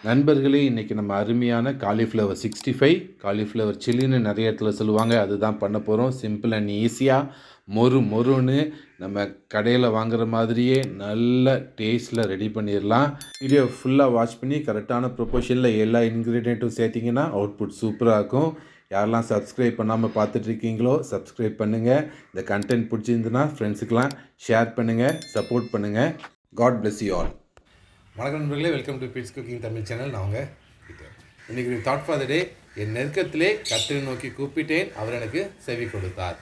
நண்பர்களே, இன்றைக்கி நம்ம அருமையான காலிஃப்ளவர் 65 காலிஃப்ளவர் சில்லின்னு நிறைய இடத்துல சொல்லுவாங்க. அதுதான் பண்ண போகிறோம். சிம்பிள் அண்ட் ஈஸியாக மொறுன்னு நம்ம கடையில் வாங்குற மாதிரியே நல்ல டேஸ்ட்டில் ரெடி பண்ணிடலாம். வீடியோ ஃபுல்லாக வாட்ச் பண்ணி கரெக்டான ப்ரொப்போர்ஷனில் எல்லா இன்க்ரீடியண்ட்டும் சேர்த்திங்கன்னா அவுட்புட் சூப்பராக இருக்கும். யாரெல்லாம் சப்ஸ்கிரைப் பண்ணாமல் பார்த்துட்ருக்கீங்களோ சப்ஸ்கிரைப் பண்ணுங்கள். இந்த கண்டென்ட் பிடிச்சிருந்துன்னா ஃப்ரெண்ட்ஸுக்கெலாம் ஷேர் பண்ணுங்கள், சப்போர்ட் பண்ணுங்கள். God bless you all. வணக்கம் நண்பர்களே, welcome to Beats cooking Tamil channel. நான் உங்கள் இன்றைக்கி தாட் ஃபார் த டே. என் நெருக்கத்திலே கர்த்தரை நோக்கி கூப்பிட்டேன், அவர் எனக்கு செவி கொடுத்தார்.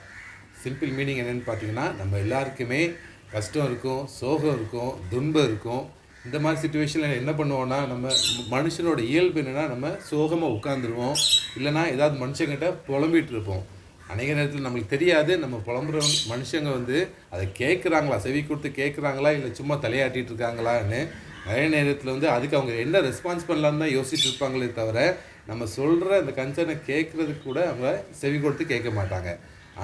சிம்பிள் மீனிங் என்னென்னு பார்த்தீங்கன்னா, நம்ம எல்லாருக்குமே கஷ்டம் இருக்கும், சோகம் இருக்கும், துன்பம் இருக்கும். இந்த மாதிரி சுச்சுவேஷனில் என்ன பண்ணுவோன்னா, நம்ம மனுஷனோட இயல்பு என்னென்னா, நம்ம சோகமாக உட்காந்துருவோம், இல்லைனா ஏதாவது மனுஷங்கிட்ட புலம்பிகிட்டு இருப்போம். அநேக நேரத்தில் நம்மளுக்கு தெரியாது நம்ம புலம்புற மனுஷங்க அதை கேட்குறாங்களா, செவி கொடுத்து கேட்குறாங்களா, இல்லை சும்மா தலையாட்டிகிட்டு இருக்காங்களான்னு. நிறைய நேரத்தில் அதுக்கு அவங்க என்ன ரெஸ்பான்ஸ் பண்ணலான்னு தான் யோசிச்சுட்டு இருப்பாங்களே தவிர, நம்ம சொல்கிற அந்த கன்சர்னை கேட்குறதுக்கு கூட அவங்க செவி கொடுத்து கேட்க மாட்டாங்க.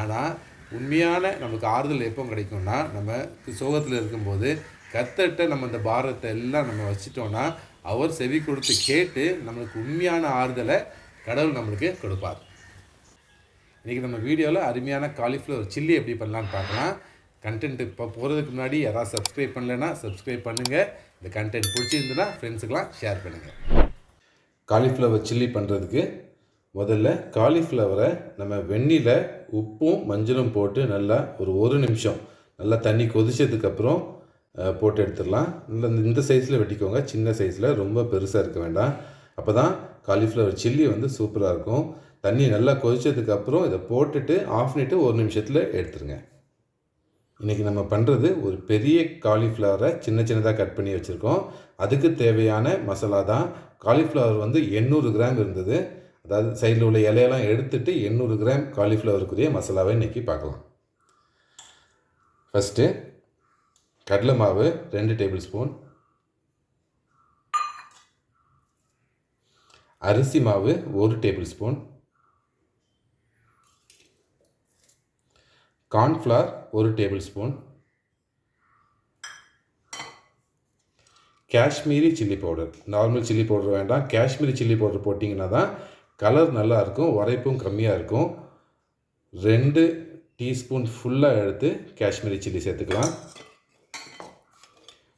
ஆனால் உண்மையான நமக்கு ஆறுதல் எப்போ கிடைக்கும்னா, நம்ம சோகத்தில் இருக்கும்போது கர்த்தர்கிட்ட நம்ம அந்த பாரத்தை எல்லாம் நம்ம வச்சிட்டோன்னா, அவர் செவி கொடுத்து கேட்டு நம்மளுக்கு உண்மையான ஆறுதலை கடவுள் நம்மளுக்கு கொடுப்பார். இன்றைக்கி நம்ம வீடியோவில் அருமையான காலிஃப்ளவர் சில்லி எப்படி பண்ணலான்னு பார்க்கலாம். கண்டென்ட் இப்போ போகிறதுக்கு முன்னாடி யாராவது சப்ஸ்கிரைப் பண்ணலைன்னா சப்ஸ்கிரைப் பண்ணுங்கள். இந்த கண்டென்ட் பிடிச்சிருந்துன்னா ஃப்ரெண்ட்ஸுக்கெலாம் ஷேர் பண்ணுங்கள். காலிஃப்ளவர் சில்லி பண்ணுறதுக்கு முதல்ல காலிஃப்ளவரை நம்ம வெந்நில உப்பும் மஞ்சளும் போட்டு நல்லா ஒரு நிமிஷம் நல்லா தண்ணி கொதிச்சதுக்கப்புறம் போட்டு எடுத்துடலாம். நல்லா இந்த சைஸில் வெட்டிக்கோங்க, சின்ன சைஸில், ரொம்ப பெருசாக இருக்க வேண்டாம். அப்போ தான் காலிஃப்ளவர் சில்லி சூப்பராக இருக்கும். தண்ணி நல்லா கொதிச்சதுக்கப்புறம் இதை போட்டுட்டு ஆஃப் பண்ணிவிட்டு ஒரு நிமிஷத்தில் எடுத்துருங்க. இன்றைக்கி நம்ம பண்ணுறது ஒரு பெரிய காலிஃப்ளவரை சின்னதாக கட் பண்ணி வச்சுருக்கோம். அதுக்கு தேவையான மசாலா தான். காலிஃப்ளவர் 800 கிராம் இருந்தது. அதாவது சைடில் உள்ள இலையெல்லாம் எடுத்துகிட்டு 800 கிராம் காலிஃப்ளவருக்குரிய மசாலாவை இன்றைக்கி பார்க்கலாம். ஃபஸ்ட்டு கடலை மாவு 2 டேபிள் ஸ்பூன், அரிசி மாவு 1 table spoon, cornflour 1 table spoon, Kashmiri chilli powder. Normal chilli powder வேண்டாம், காஷ்மீரி சில்லி பவுடர் போட்டிங்கன்னா தான் கலர் நல்லாயிருக்கும், உரைப்பும் கம்மியாக இருக்கும். 2 டீஸ்பூன் ஃபுல்லாக எடுத்து காஷ்மீரி சில்லி சேர்த்துக்கலாம்.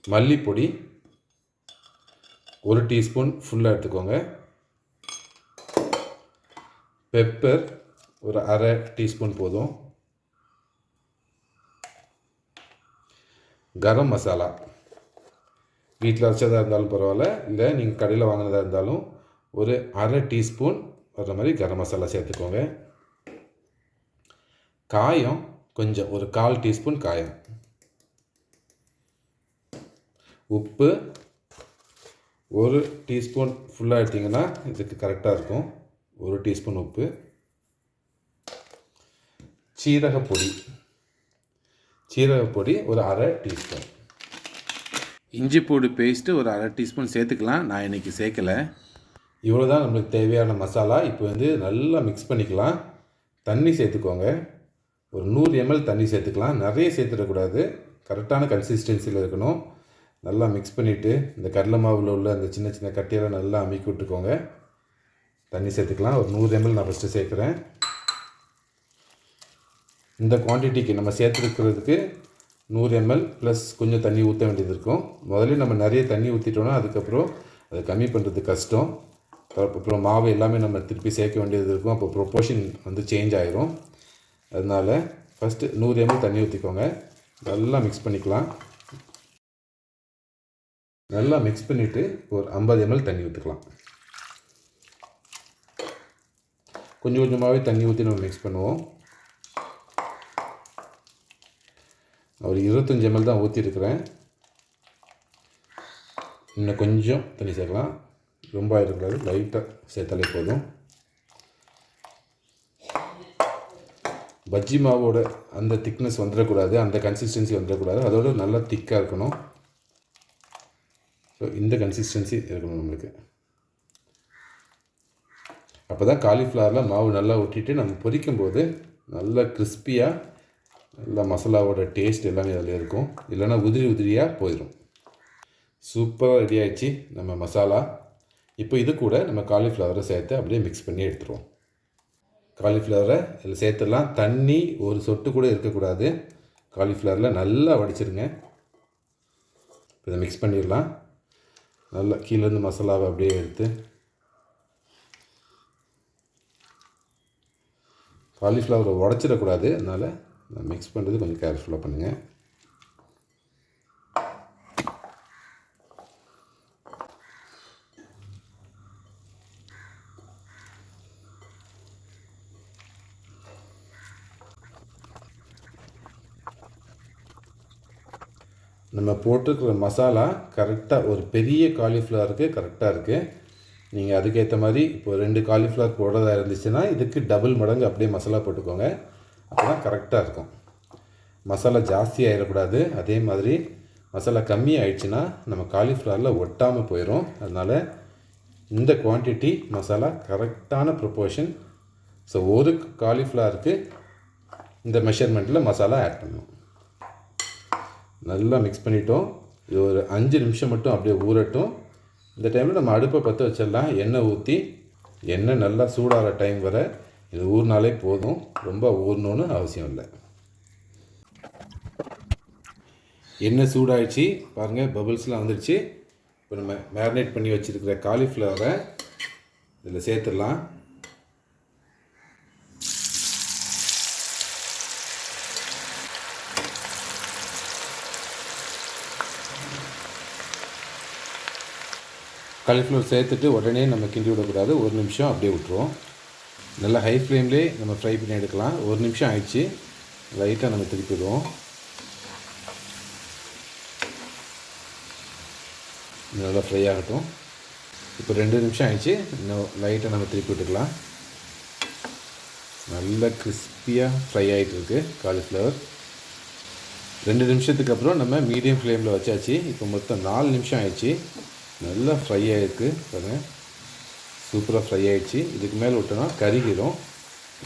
மல்லிப்பொடி 1 டீஸ்பூன் ஃபுல்லாக எடுத்துக்கோங்க. பெப்பர் ஒரு அரை டீஸ்பூன் போதும். கரம் மசாலா வீட்டில் வச்சதாக இருந்தாலும் பரவாயில்ல, இல்லை நீங்கள் கடையில் வாங்கினதாக இருந்தாலும் ஒரு அரை டீஸ்பூன் வர்ற மாதிரி கரம் மசாலா சேர்த்துக்கோங்க. காயம் கொஞ்சம் ஒரு 1/4 டீஸ்பூன் காயம். உப்பு 1 டீஸ்பூன் ஃபுல்லாக எடுத்திங்கன்னா இதுக்கு கரெக்டாக இருக்கும். 1 டீஸ்பூன் உப்பு. சீரகப்பொடி ஒரு அரை டீஸ்பூன். இஞ்சி பூண்டு பேஸ்ட்டு ஒரு அரை டீஸ்பூன் சேர்த்துக்கலாம். நான் இன்றைக்கி சேர்க்கலை. இவ்வளோ தான் நம்மளுக்கு தேவையான மசாலா. இப்போ நல்லா மிக்ஸ் பண்ணிக்கலாம். தண்ணி சேர்த்துக்கோங்க. ஒரு 100 ml தண்ணி சேர்த்துக்கலாம். நிறைய சேர்த்துடக்கூடாது, கரெக்டான கன்சிஸ்டன்சியில் இருக்கணும். நல்லா மிக்ஸ் பண்ணிவிட்டு இந்த கடலை மாவில் உள்ள அந்த சின்ன கட்டியெல்லாம் நல்லா அமுக்கி விட்டுக்கோங்க. தண்ணி சேர்த்துக்கலாம். ஒரு 100 ml நான் ஃபஸ்ட்டு சேர்க்குறேன். இந்த குவான்டிட்டிக்கு நம்ம சேர்த்துருக்கிறதுக்கு 100 ml ப்ளஸ் கொஞ்சம் தண்ணி ஊற்ற வேண்டியது இருக்கும். முதல்ல நம்ம நிறைய தண்ணி ஊற்றிட்டோன்னா அதுக்கப்புறம் அதை கம்மி பண்ணுறது கஷ்டம். அப்புறம் மாவு எல்லாமே நம்ம திருப்பி சேர்க்க வேண்டியது இருக்கும். அப்போ ப்ரொப்போர்ஷன் சேஞ்ச் ஆகிரும். அதனால் ஃபஸ்ட்டு 100 ml தண்ணி ஊற்றிக்கோங்க. நல்லா மிக்ஸ் பண்ணிக்கலாம். நல்லா மிக்ஸ் பண்ணிவிட்டு ஒரு 50 ml தண்ணி ஊற்றிக்கலாம். கொஞ்சம் கொஞ்சமாகவே தண்ணி ஊற்றி நம்ம மிக்ஸ் பண்ணுவோம். ஒரு 25 ml தான் ஊற்றிருக்கிறேன். இன்னும் கொஞ்சம் தண்ணி சேர்க்கலாம். ரொம்ப ஆகிருக்காது, லைட்டாக சேர்த்தாலே போதும். பஜ்ஜி மாவோட அந்த திக்னஸ் வந்துடக்கூடாது, அந்த கன்சிஸ்டன்சி வந்துடக்கூடாது. அதோட நல்லா திக்காக இருக்கணும். ஸோ இந்த கன்சிஸ்டன்சி இருக்கணும் நம்மளுக்கு. அப்போ தான் காலிஃப்ளவரில் மாவு நல்லா ஒட்டிட்டு நம்ம பொரிக்கும்போது நல்லா கிறிஸ்பியாக நல்லா மசாலாவோட டேஸ்ட் எல்லாமே அதில் இருக்கும். இல்லைன்னா உதிரியாக போயிடும். சூப்பராக ரெடி ஆகிடுச்சு நம்ம மசாலா. இப்போ இது கூட நம்ம காலிஃப்ளவரை சேர்த்து அப்படியே மிக்ஸ் பண்ணி எடுத்துருவோம். காலிஃப்ளவரை இதில் சேர்த்துடலாம். தண்ணி ஒரு சொட்டு கூட இருக்கக்கூடாது. காலிஃப்ளவரில் நல்லா வடிச்சிருங்க. இப்போ இதை மிக்ஸ் பண்ணிடலாம். நல்லா கீழேருந்து மசாலாவை அப்படியே எடுத்து காலிஃப்ளவரை உடச்சிடக்கூடாது. அதனால் மிக்ஸ் பண்ணுறது கொஞ்சம் கேர்ஃபுல்லாக பண்ணுங்கள். நம்ம போட்டிருக்கிற மசாலா கரெக்டாக ஒரு பெரிய காலிஃப்ளவருக்கு கரெக்டாக இருக்குது. நீங்கள் அதுக்கேற்ற மாதிரி இப்போ 2 காலிஃப்ளவர் போடுறதா இருந்துச்சுன்னா இதுக்கு டபுள் மடங்கு அப்படியே மசாலா போட்டுக்கோங்க. அப்போ தான் கரெக்டாக இருக்கும். மசாலா ஜாஸ்தி ஆகிடக்கூடாது. அதே மாதிரி மசாலா கம்மி ஆயிடுச்சுன்னா நம்ம காலிஃப்ளவரில் ஒட்டாமல் போயிடும். அதனால் இந்த குவான்டிட்டி மசாலா கரெக்டான ப்ரொப்போர்ஷன். ஸோ ஒரு காலிஃப்ளவருக்கு இந்த மெஷர்மெண்ட்டில் மசாலா ஆட் பண்ணணும். நல்லா மிக்ஸ் பண்ணிட்டோம். இது ஒரு 5 நிமிஷம் மட்டும் அப்படியே ஊறட்டும். இந்த டைமில் நம்ம அடுப்பை பற்ற வச்சிடலாம். எண்ணெய் ஊற்றி எண்ணெய் நல்லா சூடாகிற டைம் வரை இது ஊறினாலே போதும். ரொம்ப ஊறணுன்னு அவசியம் இல்லை. எண்ணெய் சூடாகிடுச்சு பாருங்கள், பபிள்ஸ்லாம் வந்துடுச்சு. இப்போ நம்ம மேரினேட் பண்ணி வச்சுருக்கிற காலிஃப்ளவரை இதில் சேர்த்துடலாம். காலிஃப்ளவர் சேர்த்துட்டு உடனே நம்ம கிண்டி விடக்கூடாது. 1 நிமிஷம் அப்படியே விட்டுருவோம். நல்லா ஹை ஃப்ளேம்லேயே நம்ம ஃப்ரை பண்ணி எடுக்கலாம். 1 நிமிஷம் ஆயிடுச்சு. லைட்டாக நம்ம திருப்பிடுவோம். நல்லா ஃப்ரை ஆகட்டும். இப்போ 2 நிமிஷம் ஆயிடுச்சு. இன்னும் லைட்டாக நம்ம திருப்பி விட்டுக்கலாம். நல்லா கிறிஸ்பியாக ஃப்ரை ஆகிட்டு இருக்குது காலிஃப்ளவர். 2 நிமிஷத்துக்கு அப்புறம் நம்ம மீடியம் ஃப்ளேமில் வச்சாச்சு. இப்போ மொத்தம் 4 நிமிஷம் ஆயிடுச்சு. நல்லா ஃப்ரை ஆகிருக்கு பாருங்கள், சூப்பராக ஃப்ரை ஆகிடுச்சு. இதுக்கு மேலே விட்டோன்னா கருகிடும்.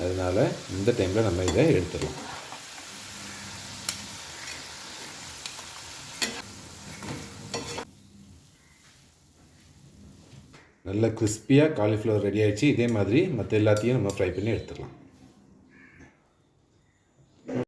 அதனால் இந்த டைமில் நம்ம இதை எடுத்துடலாம். நல்லா கிறிஸ்பியாக காலிஃப்ளவர் ரெடி ஆகிடுச்சு. இதே மாதிரி மற்ற எல்லாத்தையும் நம்ம ஃப்ரை பண்ணி எடுத்துடலாம்.